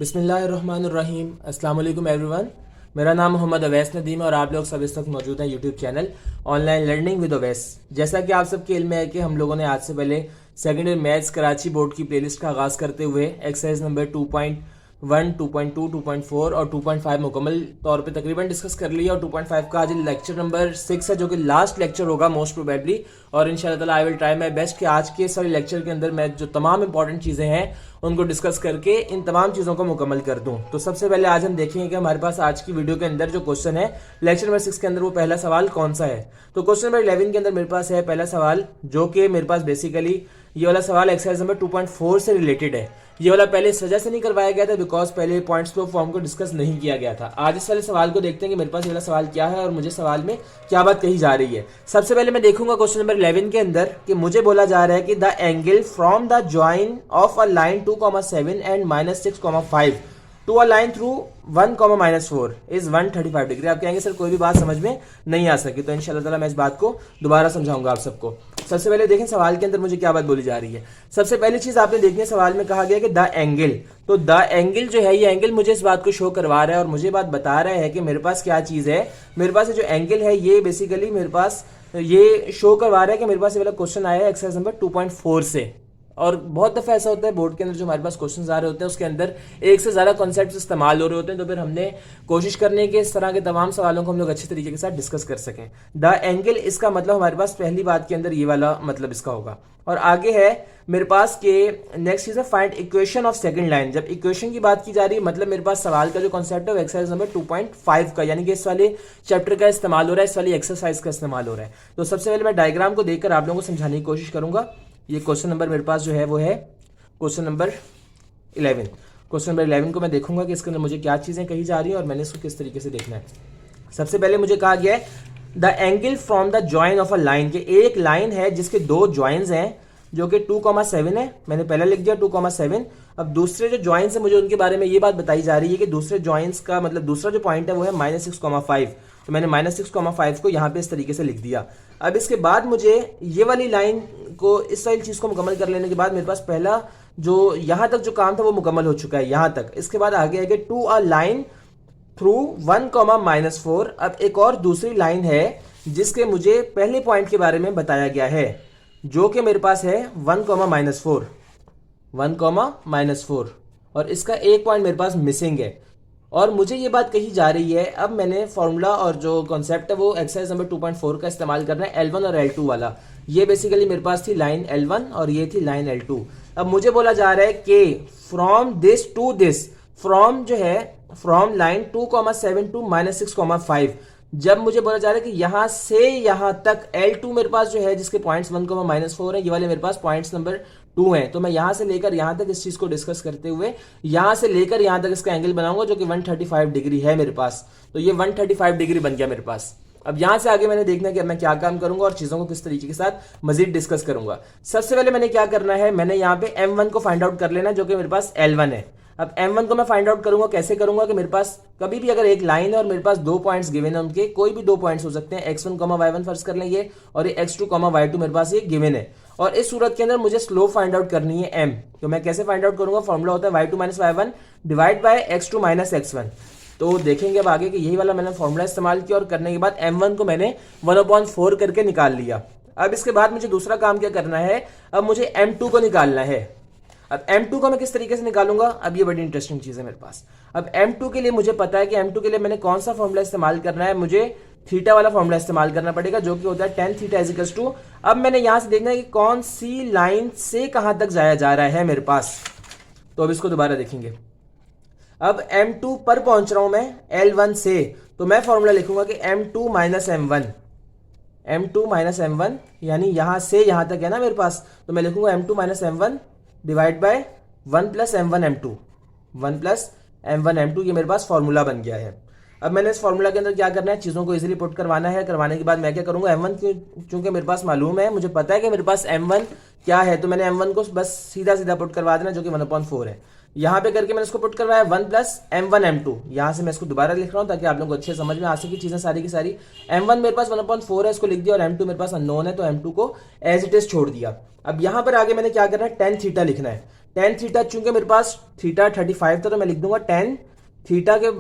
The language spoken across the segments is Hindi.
बिस्मिल्लाहिर्रहमानिर्रहीम। अस्सलाम वालेकुम एवरीवन। मेरा नाम मोहम्मद अवैस नदीम है और आप लोग सब इस वक्त मौजूद हैं YouTube channel online learning with Awais. जैसा कि आप सबके इल्म है कि हम लोगों ने आज से पहले second year maths Karachi board की प्लेलिस्ट का आगाज़ करते हुए एक्सरसाइज नंबर 2.1, 2.2, 2.4 और 2.5 मुकम्मल तौर पे तकरीबन डिस्कस कर लिया और 2.5 का आज लेक्चर नंबर 6 है जो कि लास्ट लेक्चर होगा मोस्ट प्रोबेबली। और इंशाल्लाह ताला I will try my best कि आज के सारे लेक्चर के अंदर मैं जो तमाम इंपॉर्टेंट चीज़ें हैं उनको डिस्कस करके इन तमाम चीज़ों को मुकम्मल कर दूं। तो सबसे पहले आज हम देखेंगे कि हमारे पास आज की वीडियो के अंदर जो क्वेश्चन है लेक्चर नंबर 6 के अंदर वो पहला सवाल कौन सा है। तो क्वेश्चन नंबर 11 के अंदर मेरे पास है पहला सवाल जो कि मेरे पास बेसिकली ये वाला सवाल एक्सरसाइज नंबर 2.4 से रिलेटेड है। ये वाला पहले इस वजह से नहीं करवाया गया था बिकॉज पहले पॉइंट्स फ्लो फॉर्म को डिस्कस नहीं किया गया था। आज इस वाले सवाल को देखते हैं कि मेरे पास ये वाला सवाल क्या है और मुझे सवाल में क्या बात कही जा रही है। सबसे पहले मैं देखूंगा क्वेश्चन नंबर 11 के अंदर कि मुझे बोला जा रहा है कि the angle from the join of a line 2,7 and -6,5 to a line through 1, -4 is 135 degree. आप कहेंगे सर कोई भी बात समझ में नहीं आ सकी, तो इंशाल्लाह ताला मैं इस बात को दोबारा समझाऊंगा आप सबको। सबसे पहले देखें सवाल के अंदर मुझे क्या बात बोली जा रही है। सबसे पहली चीज आपने देखनी है, सवाल में कहा गया कि द एंगल, तो द एंगल जो है ये एंगल मुझे इस बात को शो करवा रहा है और मुझे बात बता रहा है कि मेरे पास क्या चीज है। मेरे पास जो एंगल है ये बेसिकली मेरे पास ये शो करवा रहा है कि मेरे पास ये वाला क्वेश्चन आया है एक्सरसाइज नंबर 2.4 से। और बहुत दफा ऐसा होता है बोर्ड के अंदर जो हमारे पास क्वेश्चंस आ रहे होते हैं उसके अंदर एक से ज्यादा कॉन्सेप्ट्स इस्तेमाल हो रहे होते हैं, तो फिर हमने कोशिश करने के इस तरह के तमाम सवालों को हम लोग अच्छे तरीके के साथ डिस्कस कर सकें। द एंगल इसका मतलब हमारे पास पहली बात के अंदर ये वाला मतलब इसका होगा। और आगे है मेरे पास के नेक्स्ट चीज है find equation of second line. जब इक्वेशन की बात की जा रही है मतलब मेरे पास सवाल का जो कॉन्सेप्ट है एक्सरसाइज नंबर 2.5 का, यानी कि इस वाले चैप्टर का इस्तेमाल हो रहा है, इस वाली एक्सरसाइज का इस्तेमाल हो रहा है। तो सबसे पहले मैं डायग्राम को देखकर आप लोगों को समझाने की कोशिश करूंगा। ये क्वेश्चन नंबर मेरे पास जो है वो है क्वेश्चन नंबर 11। क्वेश्चन नंबर 11 को मैं देखूंगा कि इसके अंदर मुझे क्या चीजें कही जा रही है और मैंने इसको किस तरीके से देखना है। सबसे पहले मुझे कहा गया है the angle from the join of a line, के एक लाइन है जिसके दो जॉइंस हैं जो कि 2,7 है। मैंने पहले लिख दिया 2,7। अब दूसरे जो जॉइंस है मुझे उनके बारे में ये बात बताई जा रही है कि दूसरे जॉइंस का मतलब दूसरा जो पॉइंट है वो है -6,5। तो मैंने -6,5 को यहाँ पे इस तरीके से लिख दिया। अब इसके बाद मुझे ये वाली लाइन को इस वाली चीज को मुकम्मल कर लेने के बाद मेरे पास पहला जो यहां तक जो काम था वो मुकम्मल हो चुका है यहां तक। इसके बाद आगे है कि टू अ लाइन थ्रू 1, -4। अब एक और दूसरी लाइन है जिसके मुझे पहले पॉइंट के बारे में बताया गया है जो कि मेरे पास है 1, -4 और इसका एक पॉइंट मेरे पास मिसिंग है और मुझे ये बात कही जा रही है। अब मैंने फॉर्मूला और जो कॉन्सेप्ट है वो एक्सरसाइज नंबर 2.4 का इस्तेमाल करना है, L1 और L2 वाला। ये बेसिकली मेरे पास थी लाइन L1 और ये थी लाइन L2। अब मुझे बोला जा रहा है कि from this to this, from जो है फ्रॉम लाइन 2,7 टू -6,5, जब मुझे बोला जा रहा है कि यहां से यहां तक L2 मेरे पास जो है जिसके पॉइंट्स 1, -4 है, ये वाले मेरे पास पॉइंट्स नंबर 2 है। तो मैं यहां से लेकर यहां तक इस चीज को डिस्कस करते हुए यहां से लेकर यहां तक इसका एंगल बनाऊंगा जो कि 135 डिग्री है मेरे पास। तो ये 135 डिग्री बन गया मेरे पास। अब यहां से आगे मैंने देखना है कि मैं क्या काम करूंगा और चीजों को किस तरीके के साथ मजीद डिस्कस करूंगा। सबसे पहले मैंने क्या करना है, मैंने यहाँ पे M1 को फाइंड आउट कर लेना जो कि मेरे पास L1 है। अब M1 को मैं फाइंड आउट करूंगा, कैसे करूंगा कि मेरे पास कभी भी अगर एक लाइन है और मेरे पास दो पॉइंट्स गिवन है, उनके कोई भी दो पॉइंट्स हो सकते हैं, x1, y1 फर्ज कर लेंगे और ये x2, y2 मेरे पास ये गिवन है। और इस सूरत के अंदर मुझे स्लोप फाइंड आउट करनी है m। तो मैं कैसे फाइंड आउट करूंगा, फॉर्मूला होता है y2 - y1 divide by x2 - x1। तो देखेंगे अब आगे कि यही वाला मैंने फॉर्मूला इस्तेमाल किया और करने के बाद M1 को मैंने 1/4 करके निकाल लिया। अब इसके बाद मुझे दूसरा काम क्या करना है, अब मुझे M2 को निकालना है। अब M2 को मैं किस तरीके से निकालूंगा, अब ये बड़ी इंटरेस्टिंग चीज है मेरे पास। अब M2 के लिए मुझे पता है कि M2 के लिए मैंने कौन सा फॉर्मूला इस्तेमाल करना है, मुझे थीटा वाला फॉर्मूला इस्तेमाल करना पड़ेगा जो कि होता है tan θ = अब मैंने यहां से देखना है कि कौन सी लाइन से कहां तक जाया जा रहा है मेरे पास। तो अब इसको दोबारा देखेंगे। अब M2 पर पहुंच रहा हूं मैं L1 से, तो मैं फॉर्मूला लिखूंगा कि M2 - M1 यानी यहां से यहां तक है ना मेरे पास, तो मैं लिखूंगा M2 - M1 divide by 1 + M1M2 ये मेरे पास फॉर्मूला बन गया है। अब मैंने इस फॉर्मूला के अंदर क्या करना है, चीजों को इजीली पुट करवाना है। करवाने के बाद मैं क्या करूंगा, M1 चूंकि मेरे पास मालूम है, मुझे पता है कि मेरे पास M1 क्या है, तो मैंने M1 को बस सीधा सीधा पुट करवा देना जो कि 1/4 है। यहां पे करके मैंने इसको पुट करवाया 1 + M1M2। यहां से मैं इसको दोबारा लिख रहा हूं ताकि आप लोगों को अच्छे समझ में आ सके चीजें सारी की सारी। M1 मेरे पास 1/4 है, इसको लिख दिया, और M2 मेरे पास अननोन है तो M2 को एज इट इज छोड़ दिया। अब यहां पर आगे मैंने क्या करना है, tan θ लिखना है। टेन थीटा, चूंकि मेरे पास थीटा 35 था तो मैं लिख दूंगा टेन थीटा के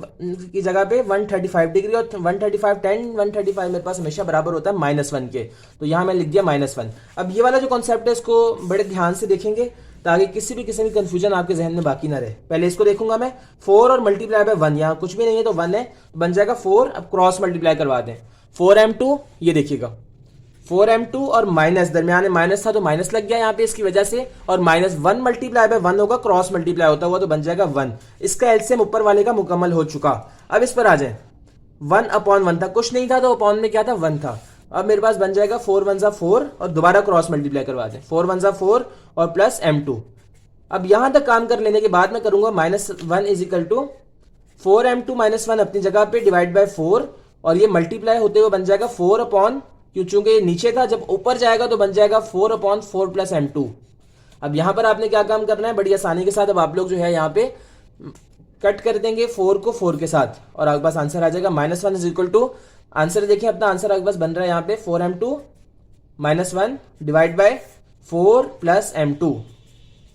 की जगह पे 135 डिग्री, और 135 टेन 135 मेरे पास हमेशा बराबर होता है -1 के, तो यहां मैं लिख दिया -1। अब ये वाला जो कॉन्सेप्ट है इसको बड़े ध्यान से देखेंगे ताकि किसी भी किस्म की कंफ्यूजन आपके जहन में बाकी ना रहे। पहले इसको देखूंगा मैं, 4 और मल्टीप्लाई बाय 1, यहाँ कुछ भी नहीं है तो 1 है, बन जाएगा 4। अब क्रॉस मल्टीप्लाई करवा दें, 4m2, ये देखिएगा 4m2 और माइनस, दरमियान में माइनस था तो माइनस लग गया यहाँ पे इसकी वजह से, और -1 मल्टीप्लाई बाय 1 होगा, क्रॉस मल्टीप्लाई होता हुआ तो बन जाएगा 1। इसका एलसीएम ऊपर वाले का मुकम्मल हो चुका। अब इस पर आ जाए, 1/1 था, कुछ नहीं था तो अपॉन में क्या था 1 था। अब मेरे पास बन जाएगा 4 1 4 और दोबारा क्रॉस मल्टीप्लाई करवा दें, 4 1 4 और प्लस m2। अब यहां तक काम कर लेने के बाद मैं करूंगा -1 इज इक्वल टू 4m2 -1 अपनी जगह पे डिवाइड बाय 4, और ये मल्टीप्लाई होते हुए बन जाएगा 4 अपॉन, क्यों चूंकि ये नीचे था, जब ऊपर जाएगा तो बन जाएगा 4/4 प्लस m2। अब यहां पर आपने क्या काम करना है, बड़ी आसानी के साथ अब आप लोग जो है यहाँ पे कट कर देंगे 4 को 4 के साथ, और आपके पास आंसर आ जाएगा -1 इज इक्वल टू, आंसर देखिए अपना आंसर आपके पास बन रहा है यहाँ पे 4m2 -1 divide by 4 plus m2।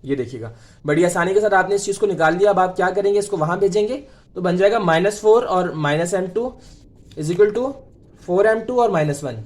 ये देखिएगा बड़ी आसानी के साथ आपने इस चीज को निकाल लिया। अब आप क्या करेंगे, इसको वहां भेजेंगे तो बन जाएगा -4 और -m2 is equal to 4m2 और -1,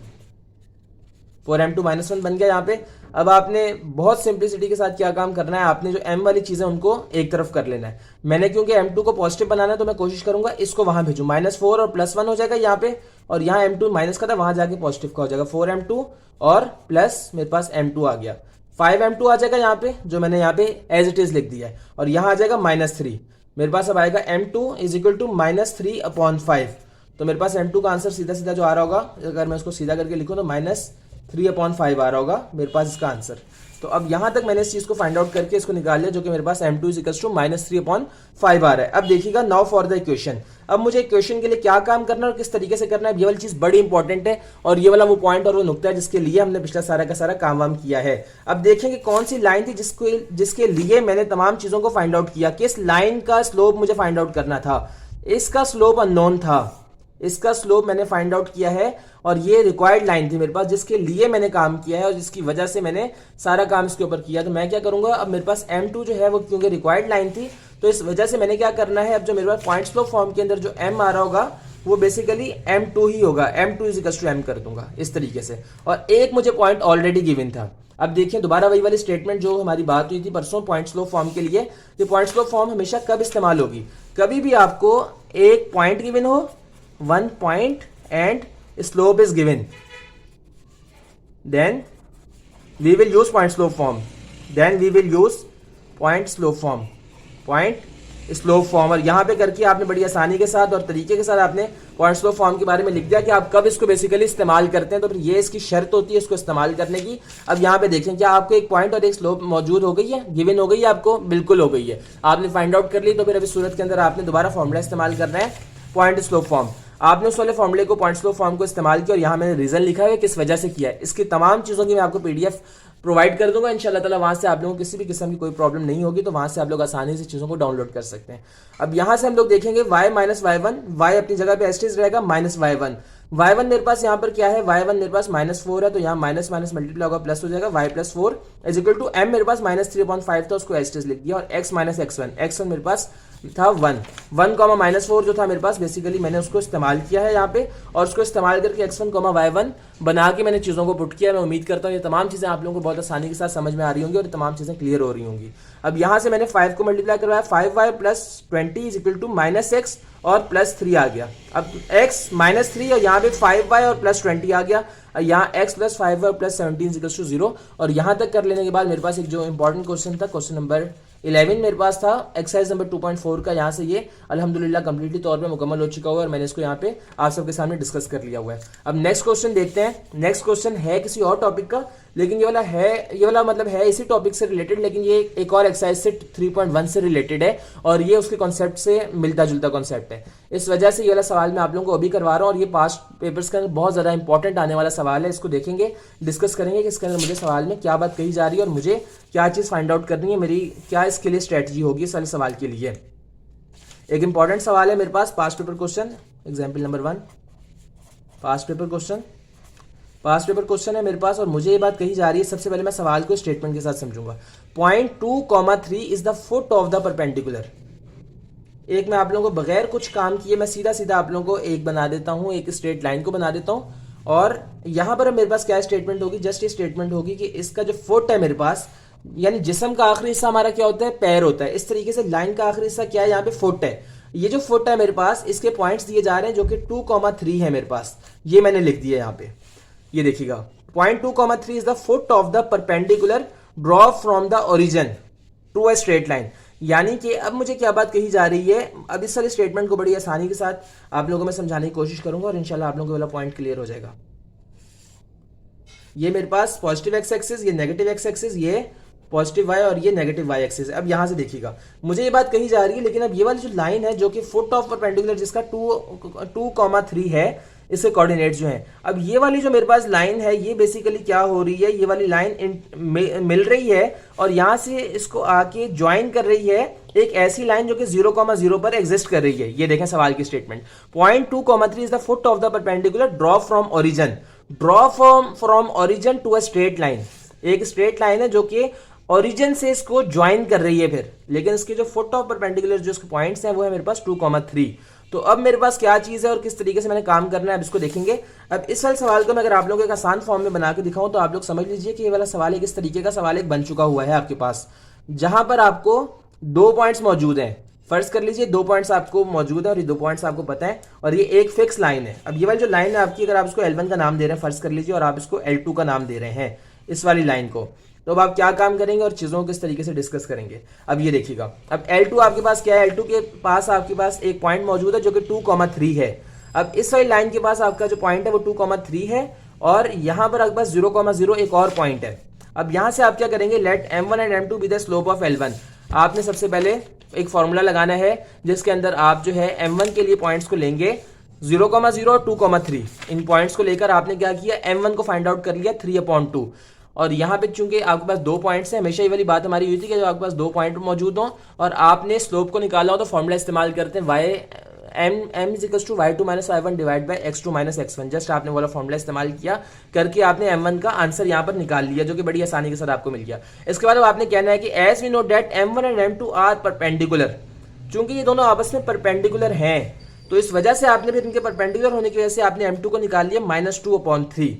4m2 -1 बन गया यहाँ पे। अब आपने बहुत सिंप्लिसिटी के साथ क्या काम करना है, आपने जो m वाली चीजें उनको एक तरफ कर लेना है। मैंने क्योंकि m2 को पॉजिटिव बनाना है तो मैं कोशिश करूंगा इसको वहां भेजूं, -4 और +1 हो जाएगा यहाँ पे, और यहाँ m2 माइनस का था वहां जाके पॉजिटिव का हो जाएगा, 4m2 और प्लस मेरे पास m2 आ गया, 5m2 आ जाएगा यहाँ पे, जो मैंने यहाँ पे एज इट इज लिख दिया है, और यहाँ आ जाएगा -3। मेरे पास अब आएगा m2 इज इक्वल टू -3/5, तो मेरे पास m2 का आंसर सीधा सीधा जो आ रहा होगा, अगर मैं उसको सीधा करके लिखूं तो -3/5 आ रहा होगा मेरे पास इसका आंसर। तो अब यहां तक मैंने इस चीज को फाइंड आउट करके इसको निकाल लिया, जो कि मेरे पास m2 इज इक्वल टू -3/5 आ रहा है। अब देखिएगा नाउ फॉर द इक्वेशन, अब मुझे इक्वेशन के लिए क्या काम करना है और किस तरीके से करना है, ये वाली चीज बड़ी इंपॉर्टेंट है, और ये वाला वो पॉइंट और वो नुकता है जिसके लिए हमने पिछला सारा का सारा काम वाम किया है। अब देखेंगे कौन सी लाइन थी जिसके लिए मैंने तमाम चीजों को फाइंड आउट किया, किस लाइन का स्लोप मुझे फाइंड आउट करना था। इसका स्लोप अननोन था, इसका स्लोप मैंने फाइंड आउट किया है, और ये रिक्वायर्ड लाइन थी मेरे पास जिसके लिए मैंने काम किया है और जिसकी वजह से मैंने सारा काम इसके ऊपर किया। तो मैं क्या करूंगा, अब मेरे पास m2 जो है वो क्योंकि रिक्वायर्ड लाइन थी तो इस वजह से मैंने क्या करना है, अब जो मेरे पास पॉइंट स्लोप फॉर्म के अंदर जो m आ रहा होगा वो बेसिकली m2 ही होगा, m2 is equal to m कर दूंगा इस तरीके से, और एक मुझे पॉइंट ऑलरेडी गिवन था। अब देखिए दोबारा वही वाली स्टेटमेंट जो हमारी बात हुई थी परसों पॉइंट स्लोप फॉर्म के लिए, ये पॉइंट स्लोप फॉर्म हमेशा कब इस्तेमाल होगी, कभी भी आपको एक पॉइंट गिवन हो, 1 point and slope is given, then we will use point slope form, then we will use point slope form, point slope form। और यहां पे करके आपने बड़ी आसानी के साथ और तरीके के साथ आपने पॉइंट स्लोप फॉर्म के बारे में लिख दिया कि आप कब इसको बेसिकली इस्तेमाल करते हैं, तो फिर ये इसकी शर्त होती है इसको इस्तेमाल करने की। अब यहाँ पे देखें क्या आपको एक पॉइंट और एक स्लोप मौजूद हो गई है, गिवन हो गई है आपको, बिल्कुल हो गई है, आपने फाइंड आउट कर ली। तो फिर अभी सूरत के अंदर आपने दोबारा फॉर्मूला इस्तेमाल करना है पॉइंट स्लोप फॉर्म। आपने उस वाले फॉर्मूले को पॉइंट स्लोप फॉर्म को इस्तेमाल किया और यहाँ मैंने रीजन लिखा है किस वजह से किया है, इसकी तमाम चीजों की मैं आपको पीडीएफ प्रोवाइड कर दूंगा इंशाल्लाह ताला, वहां से आप लोगों को किसी भी किस्म की कोई प्रॉब्लम नहीं होगी, तो वहां से आप लोग आसानी से चीजों को डाउनलोड कर सकते हैं। अब यहां से हम लोग देखेंगे y माइनस y1, y अपनी जगह पे एस्टिज रहेगा -y1, y1 मेरे पास यहाँ पर क्या है, y1 मेरे पास -4 है, तो यहाँ माइनस माइनस मल्टीप्लाई होगा प्लस हो जाएगा, y plus 4 is equal to m मेरे पास -3/5 था, उसको एस्टिज लिख दिया, और x माइनस x1 मेरे पास था 1 -4 जो था मेरे पास बेसिकली मैंने उसको इस्तेमाल किया है यहाँ पे, और उसको इस्तेमाल करके x1, y1 बना के मैंने चीज़ों को पुट किया। मैं उम्मीद करता हूँ ये तमाम चीज़ें आप लोगों को बहुत आसानी के साथ समझ में आ रही होंगी और तमाम चीज़ें क्लियर हो रही होंगी। अब यहाँ से मैंने 5 को मल्टीप्लाई करवाया, 5y plus 20 is equal to -x और +3 आ गया। अब x -3 और यहाँ पे 5y और +20 आ गया, यहाँ x प्लस 5y और प्लस 17 इज इक्वल टू 0। और यहाँ तक कर लेने के बाद मेरे पास एक जो इंपॉर्टेंट क्वेश्चन था, क्वेश्चन नंबर 11 मेरे पास था, एक्सरसाइज नंबर 2.4 का, यहाँ से ये अल्हम्दुलिल्लाह कंप्लीटली तौर पे मुकम्मल हो चुका हुआ है और मैंने इसको यहाँ पे आप सबके सामने डिस्कस कर लिया हुआ है। अब नेक्स्ट क्वेश्चन देखते हैं। नेक्स्ट क्वेश्चन है किसी और टॉपिक का, लेकिन ये वाला मतलब है इसी टॉपिक से रिलेटेड, लेकिन ये एक और एक्सरसाइज से 3.1 से रिलेटेड है और ये उसके कॉन्सेप्ट से मिलता जुलता कॉन्सेप्ट है। इस वजह से ये वाला सवाल मैं आप लोगों को अभी करवा रहा हूँ और ये पास्ट पेपर्स का बहुत ज्यादा इंपॉर्टेंट आने वाला सवाल है। इसको देखेंगे, डिस्कस करेंगे कि इसके अंदर मुझे सवाल में क्या बात कही जा रही है और मुझे क्या चीज फाइंड आउट करनी है, मेरी क्या इसके लिए स्ट्रेटजी होगी इस वाले सवाल के लिए। एक इंपॉर्टेंट सवाल है मेरे पास, past paper question, example number 1, past paper question. Past paper question है मेरे पास और मुझे ये बात कही जा रही है। सबसे पहले मैं सवाल को स्टेटमेंट के साथ समझूंगा। Point 2,3 is the foot of the perpendicular. एक मैं आप लोगों को बगैर कुछ काम किए मैं सीधा सीधा आप लोगों को एक बना देता हूं, एक स्ट्रेट लाइन को बना देता हूं। और यहां पर मेरे पास क्या स्टेटमेंट होगी, जस्ट ये स्टेटमेंट होगी कि इसका जो फुट है मेरे पास, यानी जिस्म का आखिरी हिस्सा हमारा क्या होता है, पैर होता है। इस तरीके से लाइन का आखिरी हिस्सा क्या है, यहाँ पे फुट है। ये जो फुट है मेरे पास, इसके पॉइंट्स दिए जा रहे हैं जो कि 2,3 है मेरे पास, ये मैंने लिख दिया यहाँ पे। ये देखिएगा, point 2,3 is the foot of the perpendicular draw from the origin to a straight line. यानी कि अब मुझे क्या बात कही जा रही है, अब इस सारे स्टेटमेंट को बड़ी आसानी के साथ आप लोगों को मैं समझाने की कोशिश करूंगा और इंशाल्लाह आप लोगों को वाला पॉइंट क्लियर हो जाएगा। ये मेरे पास पॉजिटिव एक्स एक्सिस, ये नेगेटिव एक्स एक्सिस, ये पॉजिटिव वाई और ये नेगेटिव वाई एक्सिस है। अब यहां से देखिएगा, मुझे ये बात कही जा रही है, लेकिन अब ये वाली जो लाइन है जो कि फुट ऑफ परपेंडिकुलर जिसका 2,3 है, इसके कोऑर्डिनेट्स जो हैं, अब ये वाली जो मेरे पास लाइन है ये बेसिकली क्या हो रही है, ये वाली लाइन मिल रही है और यहां से इसको आके ज्वाइन कर रही है एक ऐसी लाइन जो कि 0,0 पर एग्जिस्ट कर रही है। ये देखें सवाल की statement, point 2,3 is the foot of the perpendicular draw from origin, draw from origin to a straight line. एक स्ट्रेट लाइन है जो कि ओरिजिन से इसको ज्वाइन कर रही है फिर, लेकिन इसके जो फुट ऑफ परपेंडिकुलर जो इसके पॉइंट्स हैं वो है मेरे पास 2,3। तो अब मेरे पास क्या चीज है और किस तरीके से मैंने काम करना है, अब इसको देखेंगे। अब इस वाले सवाल को मैं अगर आप लोगों को एक आसान फॉर्म में बना के दिखाऊं तो आप लोग समझ लीजिए कि ये वाला सवाल एक इस तरीके का सवाल एक बन चुका हुआ है आपके पास, जहां पर आपको 2 पॉइंट्स मौजूद हैं। फर्ज कर लीजिए 2 पॉइंट्स आपको मौजूद है और ये 2 पॉइंट्स आपको पता है और ये एक फिक्स लाइन है। अब ये वाली जो लाइन है आपकी, अगर आप इसको L1 का नाम दे रहे हैं फर्ज कर लीजिए और आप इसको L2 का नाम दे रहे हैं इस वाली लाइन को, तो अब आप क्या काम करेंगे और चीजों को किस तरीके से डिस्कस करेंगे। अब ये देखिएगा, अब L2 आपके पास क्या है, L2 के पास आपके पास एक पॉइंट मौजूद है जो कि 2,3 है। अब इस वाली लाइन के पास आपका जो पॉइंट है वो 2,3 है और यहां पर आपके पास 0,0 एक और पॉइंट है। अब यहां से आप क्या करेंगे, let M1 and M2 be the slope of L1। आपने सबसे पहले एक फॉर्मूला लगाना है जिसके अंदर आप जो है M1 के लिए पॉइंट्स को लेंगे 0,0 और 2,3। इन पॉइंट्स को लेकर आपने क्या किया, M1 को फाइंड आउट कर लिया 3/2। और यहाँ पे चूंकि आपके पास 2 पॉइंट्स हैं, हमेशा ये वाली बात हमारी हुई थी कि जब आपके पास 2 पॉइंट मौजूद हो और आपने स्लोप को निकाला हो तो फॉर्मूला इस्तेमाल करते हैं m is equals to y2 minus y1 divide by x2 minus x1। Just आपने वाला फॉर्मूला इस्तेमाल किया करके आपने m1 का आंसर यहाँ पर निकाल लिया जो कि बड़ी आसानी के साथ आपको मिल गया। इसके बाद अब आपने कहना है कि as we know that m1 and m2 are perpendicular, चूंकि ये दोनों आपस में परपेंडिकुलर हैं तो इस वजह से आपने फिर इनके परपेंडिकुलर होने की वजह से आपने m2 को निकाल लिया -2/3।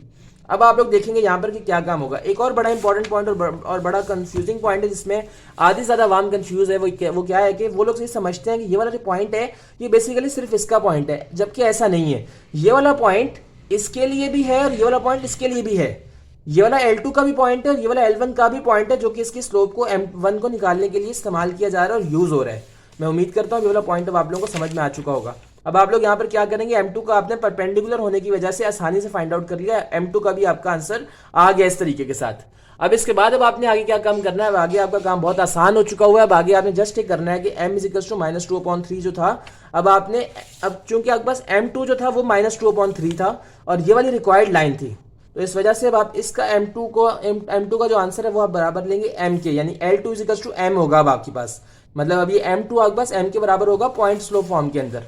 अब आप लोग देखेंगे यहाँ पर कि क्या काम होगा। एक और बड़ा इंपॉर्टेंट पॉइंट और बड़ा कंफ्यूजिंग पॉइंट है जिसमें आधी ज्यादा आवाम कंफ्यूज है, वो क्या है कि वो लोग ये समझते हैं कि ये वाला जो पॉइंट है ये बेसिकली सिर्फ इसका पॉइंट है, जबकि ऐसा नहीं है। ये वाला पॉइंट इसके लिए भी है और ये वाला पॉइंट इसके लिए भी है। ये वाला L2 का भी पॉइंट है और ये वाला L1 का भी पॉइंट है जो कि इसकी स्लोप को M1 को निकालने के लिए इस्तेमाल किया जा रहा है और यूज हो रहा है। मैं उम्मीद करता हूँ ये वाला पॉइंट अब आप लोगों को समझ में आ चुका होगा। अब आप लोग यहाँ पर क्या करेंगे, M2 का आपने परपेंडिकुलर होने की वजह से आसानी से फाइंड आउट कर लिया, M2 का भी आपका आंसर आ गया इस तरीके के साथ। अब इसके बाद अब आपने आगे क्या काम करना है, आगे आपका काम बहुत आसान हो चुका हुआ है। अब आगे आपने जस्ट ये करना है कि m इज इक्वल्स टू -2/3 जो था, अब चूंकि आपके पास M2 जो था वो -2/3 था और ये वाली रिक्वायर्ड लाइन थी, तो इस वजह से अब आप इसका M2 का जो आंसर है वो आप बराबर लेंगे M के, यानी L2 is equals to M होगा अब आपके पास। मतलब अब ये M2 आपके पास M के बराबर होगा पॉइंट स्लोप फॉर्म के अंदर।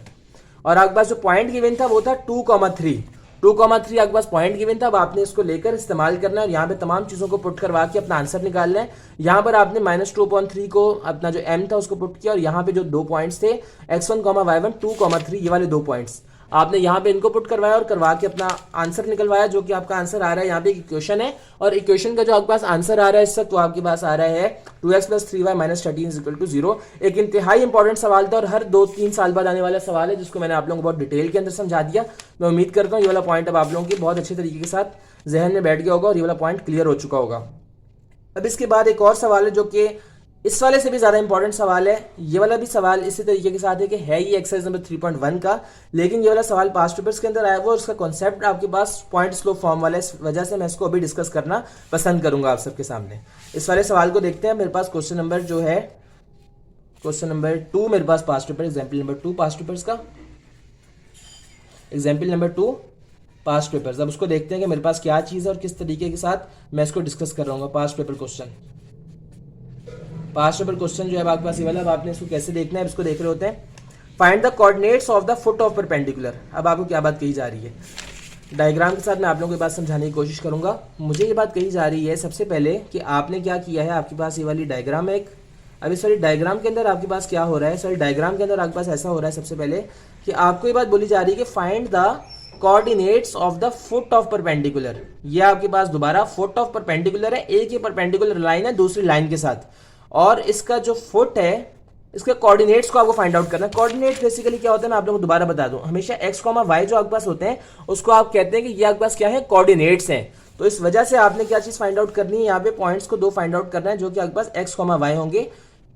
और आपके पास जो पॉइंट गिवन था वो था 2,3 आपके पास पॉइंट गिवन था। अब आपने इसको लेकर इस्तेमाल करना है और यहाँ पे तमाम चीजों को पुट करवा के अपना आंसर निकालना है। यहाँ पर आपने -2/3 को अपना जो m था उसको पुट किया और यहाँ पे जो 2 पॉइंट्स थे x1, y1, 2,3 ये वाले 2 पॉइंट्स आपने यहाँ पे इनको पुट करवाया और करवा के अपना आंसर निकलवाया, जो कि आपका आंसर आ रहा है यहाँ पे इक्वेशन है और इक्वेशन का जो आपके पास आंसर आ रहा है इस वक्त वो आपके पास आ रहा है 2x + 3y - 13 = 0। एक इंतहाई इंपॉर्टेंट सवाल था और हर 2-3 साल बाद आने वाला सवाल है जिसको मैंने आप लोगों को बहुत डिटेल के अंदर समझा दिया। मैं उम्मीद करता हूँ ये वाला पॉइंट अब आप लोगों की बहुत अच्छे तरीके के साथ जहन में बैठ गया होगा और ये वाला पॉइंट क्लियर हो चुका होगा। अब इसके बाद एक और सवाल है जो कि इस वाले से भी ज्यादा इंपॉर्टेंट सवाल है। ये वाला भी सवाल इसी तरीके के साथ है कि है ये एक्सरसाइज नंबर 3.1 का, लेकिन ये वाला सवाल पास्ट पेपर्स के अंदर आया हुआ और उसका कॉन्सेप्ट आपके पास पॉइंट स्लोप फॉर्म वाला है, इस वजह से मैं इसको अभी डिस्कस करना पसंद करूंगा आप सबके सामने। इस वाले सवाल को देखते हैं। मेरे पास क्वेश्चन नंबर जो है क्वेश्चन नंबर 2 मेरे पास past paper example number 2 past papers का एग्जाम्पल नंबर 2 पास्ट पेपर्स। अब उसको देखते हैं कि मेरे पास क्या चीज है और किस तरीके के साथ मैं इसको डिस्कस कर रहा हूँ। पास्ट पेपर क्वेश्चन जो है आपके पास ये वाला, अब आपने इसको कैसे देखना है इसको देख रहे होते हैं। Find the coordinates of the foot of perpendicular. अब आपको क्या बात कही जा रही है, डायग्राम के साथ मैं आप लोगों की बात समझाने की कोशिश करूंगा। मुझे ये बात कही जा रही है सबसे पहले कि आपने क्या किया है, आपके पास ये वाली डायग्राम है एक। अब इस वाली डायग्राम के अंदर आपके पास क्या हो रहा है, इस वाली डायग्राम के अंदर आपके पास ऐसा हो रहा है सबसे पहले कि आपको ये बात बोली जा रही है कि find the coordinates of the foot of perpendicular. ये आपके पास दोबारा फुट ऑफ परपेंडिकुलर है, एक ही परपेंडिकुलर लाइन है दूसरी लाइन के साथ, और इसका जो फुट है इसके कोऑर्डिनेट्स को आपको फाइंड आउट करना है। कोऑर्डिनेट बेसिकली क्या होता है, मैं आप लोगों को दोबारा बता दूं, हमेशा एक्स कॉमा वाई जो आपके पास होते हैं उसको आप कहते हैं कि ये आपके पास क्या है, कोऑर्डिनेट्स हैं। तो इस वजह से आपने क्या चीज फाइंड आउट करनी है, यहाँ पे पॉइंट्स को दो फाइंड आउट करना है जो कि आपके पास एक्स कॉमा वाई होंगे,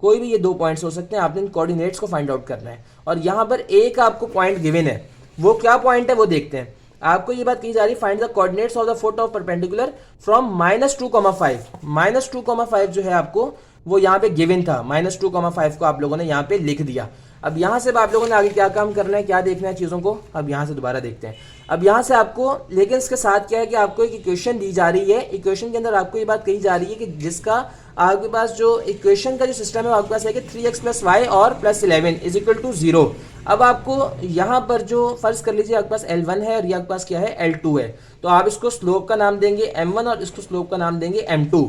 कोई भी ये दो पॉइंट्स हो सकते हैं, आपने इन कोऑर्डिनेट्स को फाइंड आउट करना है। और यहाँ पर एक आपको पॉइंट गिवन है, वो क्या पॉइंट है वो देखते हैं। आपको ये बात कही जा रही है find the coordinates of the foot of perpendicular from -2,5। -2,5 जो है आपको वो यहाँ पे गिवन था, -2,5 को आप लोगों ने यहाँ पे लिख दिया। अब यहाँ से आप लोगों ने आगे क्या काम करना है, क्या देखना है चीजों को, अब यहाँ से दोबारा देखते हैं। अब यहाँ से आपको, लेकिन इसके साथ क्या है कि आपको एक इक्वेशन दी जा रही है, इक्वेशन के अंदर आपको ये बात कही जा रही है कि जिसका आपके पास जो इक्वेशन का जो सिस्टम है आपके पास है कि 3x + y और +11 = 0। अब आपको यहाँ पर जो फर्ज कर लीजिए आपके पास L1 है और ये आपके पास क्या है, L2 है, तो आप इसको स्लोप का नाम देंगे M1 और इसको स्लोप का नाम देंगे M2।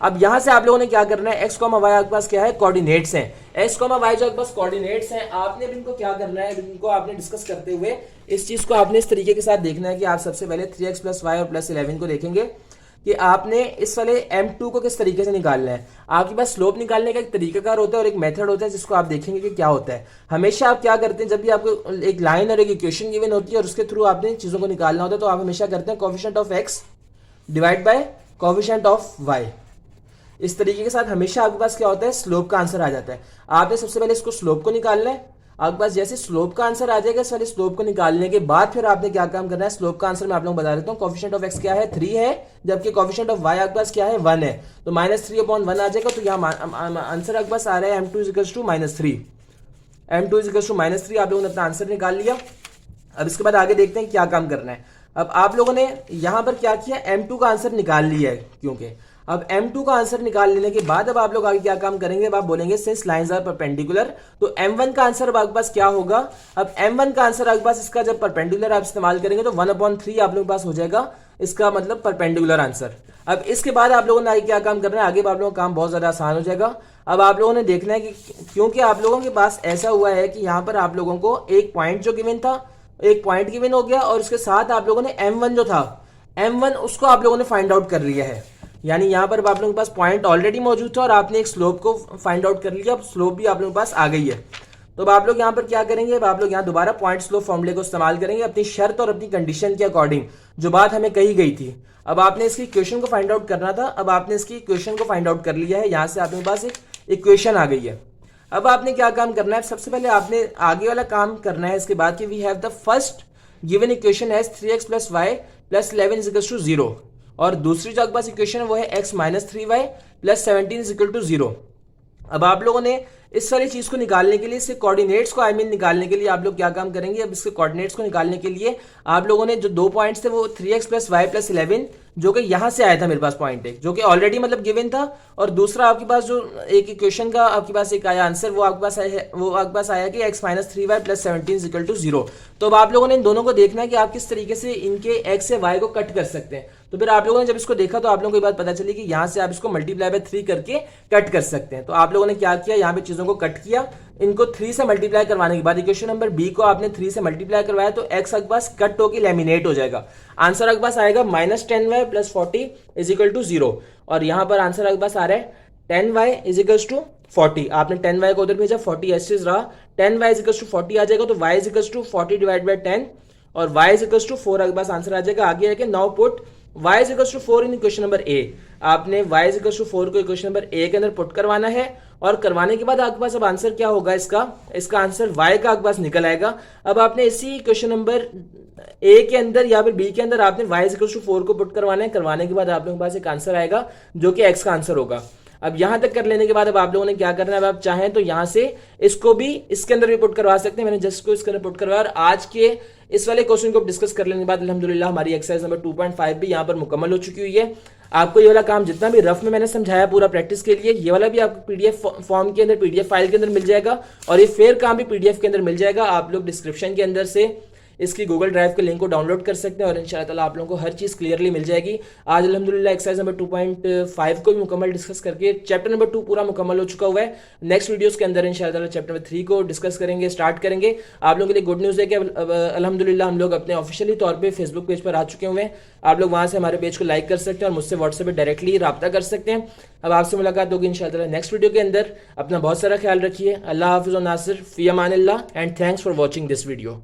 अब यहां से आप लोगों ने क्या करना है, x, y आपके पास क्या है, कोऑर्डिनेट्स हैं। x, y जो आपके पास कोऑर्डिनेट्स हैं, आपने इनको क्या करना है, इनको आपने डिस्कस करते हुए इस चीज को आपने इस तरीके के साथ देखना है कि आप सबसे पहले 3x + y और +11 को देखेंगे कि आपने इस वाले M2 को किस तरीके से निकालना है। आपके पास स्लोप निकालने का एक तरीकाकार होता है और एक मेथड होता है जिसको आप देखेंगे कि क्या होता है। हमेशा आप क्या करते हैं, जब भी आपको एक लाइन और एक इक्वेशन गिवन होती है और उसके थ्रू आपने चीजों को निकालना होता है, तो आप हमेशा करते हैं coefficient of x divide by coefficient of y। इस तरीके के साथ हमेशा आपके पास क्या होता है, स्लोप का आंसर आ जाता है। आपने सबसे पहले इसको स्लोप को निकालना है, आपके पास जैसे स्लोप का आंसर आ जाएगा, इस वाले स्लोप को निकालने के बाद फिर आपने क्या काम करना है, स्लोप का आंसर मैं आप लोगों को बता देता हूँ। कोएफिशिएंट ऑफ x क्या है, 3 है, जबकि कोएफिशिएंट ऑफ y आपके पास क्या है, 1 है, तो -3/1 आ जाएगा। तो यहाँ आंसर आपके पास आ रहा है M2 = -3। M2 = -3 आप लोगों ने अपना आंसर निकाल लिया। अब इसके बाद आगे देखते हैं क्या काम करना है। अब आप लोगों ने यहां पर क्या किया, M2 का आंसर निकाल लिया है, क्योंकि अब M2 का आंसर निकाल लेने के बाद अब आप लोग आगे क्या काम करेंगे, अब आप बोलेंगे सिंस लाइंस आर परपेंडिकुलर, तो M1 का आंसर अब आपके पास क्या होगा। अब M1 का आंसर आपके पास, इसका जब परपेंडिकुलर आप इस्तेमाल करेंगे तो 1/3 आप लोगों के पास हो जाएगा, इसका मतलब परपेंडिकुलर आंसर। अब इसके बाद आप लोगों ने आगे क्या काम करना है, आगे आप लोगों का काम बहुत ज्यादा आसान हो जाएगा। अब आप लोगों ने देखना है कि क्योंकि आप लोगों के पास ऐसा हुआ है कि यहाँ पर आप लोगों को एक पॉइंट जो गिवन था, एक पॉइंट गिवन हो गया और उसके साथ आप लोगों ने M1 जो था, M1 उसको आप लोगों ने फाइंड आउट कर लिया है। यानी यहां पर आप लोगों के पास पॉइंट ऑलरेडी मौजूद था और आपने एक स्लोप को फाइंड आउट कर लिया, अब स्लोप भी आप लोगों के पास आ गई है। तो अब आप लोग यहां पर क्या करेंगे, अब आप लोग यहां दोबारा पॉइंट स्लोप फॉर्मूले को इस्तेमाल करेंगे अपनी शर्त और अपनी कंडीशन के अकॉर्डिंग, जो बात हमें कही गई थी। अब आपने इसकी इक्वेशन को फाइंड आउट करना था, अब आपने इसकी इक्वेशन को फाइंड आउट कर लिया है, यहां से आप लोगों के पास एक इक्वेशन आ गई है। अब आपने क्या काम करना है, सबसे पहले आपने आगे वाला काम करना है इसके बाद कि we have the first given equation as 3x + y + 11 = 0, और दूसरी जो आपके पास इक्वेशन है वो है x - 3y + 17 = 0। अब आप लोगों ने इस वाली चीज को निकालने के लिए, इसके कोऑर्डिनेट्स को निकालने के लिए आप लोग क्या काम करेंगे, अब इसके कोऑर्डिनेट्स को निकालने के लिए आप लोगों ने जो दो पॉइंट्स थे वो 3x + y + 11 जो कि यहां से आया था मेरे पास पॉइंट एक, जो कि ऑलरेडी मतलब गिवन था, और दूसरा आपके पास जो एक इक्वेशन का आपके पास एक आया आंसर, वो आपके पास आया, वो आपके पास आया कि x - 3y + 17 = 0। तो अब आप लोगों ने इन दोनों को देखना है कि आप किस तरीके से इनके x से y को कट कर सकते हैं। तो फिर आप लोगों ने जब इसको देखा तो आप लोगों को ये बात पता चली कि यहां से आप इसको मल्टीप्लाई बाय 3 करके कट कर सकते हैं। तो आप लोगों ने क्या किया, यहाँ पे चीजों को कट किया, इनको 3 से मल्टीप्लाई करवाने के बाद इक्वेशन नंबर बी को आपने 3 से मल्टीप्लाई करवाया तो x आपके पास कट होकर लैमिनेट हो जाएगा। आंसर आपके पास आएगा -10y + 40 = 0, और यहां पर आंसर आपके पास आ रहा है 10y = 40। आपने 10y को उधर भेजा, 40 ऐसे रहा, 10y = 40 आ जाएगा, तो y = 40 / 10 और y = 4 आपके पास आंसर आ जाएगा। आगे है कि now put y = 4 in equation number A. आपने y = 4 को इक्वेशन नंबर ए के अंदर पुट करवाना है, और करवाने के बाद आपके पास अब आंसर क्या होगा, इसका आंसर y का आपके पास निकल आएगा। अब आपने इसी इक्वेशन नंबर ए के अंदर या फिर बी के अंदर आपने y = 4 को पुट करवाना है, करवाने के बाद आप लोगों के पास एक आंसर आएगा जो कि x का आंसर होगा। अब यहां तक कर लेने के बाद अब आप लोगों ने क्या करना है, अब आप चाहें तो यहां से इसको भी इसके अंदर भी पुट करवा सकते हैं। मैंने जस्ट को इसके अंदर पुट करवाया, और आज के इस वाले क्वेश्चन को डिस्कस कर लेने के बाद अल्हम्दुलिल्लाह हमारी एक्सरसाइज नंबर 2.5 भी यहाँ पर मुकम्मल हो चुकी हुई है। आपको ये वाला काम जितना भी रफ में मैंने समझाया पूरा प्रैक्टिस के लिए, ये वाला भी आपको पीडीएफ फॉर्म के अंदर, पीडीएफ फाइल के अंदर मिल जाएगा, और ये फेयर काम भी पीडीएफ के अंदर मिल जाएगा। आप लोग डिस्क्रिप्शन के अंदर से इसकी गूगल ड्राइव के लिंक को डाउनलोड कर सकते हैं और इंशाल्लाह ताला आप लोगों को हर चीज़ क्लियरली मिल जाएगी। आज अल्हम्दुलिल्लाह एक्सरसाइज नंबर 2.5 को भी मुकम्मल डिस्कस करके चैप्टर नंबर 2 पूरा मुकम्मल हो चुका हुआ है। नेक्स्ट वीडियोस के अंदर इंशाल्लाह ताला चैप्टर नंबर 3 को डिस्कस करेंगे, स्टार्ट करेंगे। आप लोगों के लिए गुड न्यूज़ है कि अल्हम्दुलिल्लाह हम लोग अपने ऑफिशियली तौर पे फेसबुक पेज पर आ चुके हुए हैं। आप लोग वहाँ से हमारे पेज को लाइक कर सकते हैं और मुझसे व्हाट्सएप पे डायरेक्टली रब्ता कर सकते हैं। अब आपसे मुलाकात होगी इंशाल्लाह नेक्स्ट वीडियो के अंदर। अपना बहुत सारा ख्याल रखिए। अल्लाह हाफिज़ व नासिर फ़ी अमानिल्लाह and thanks for watching this video.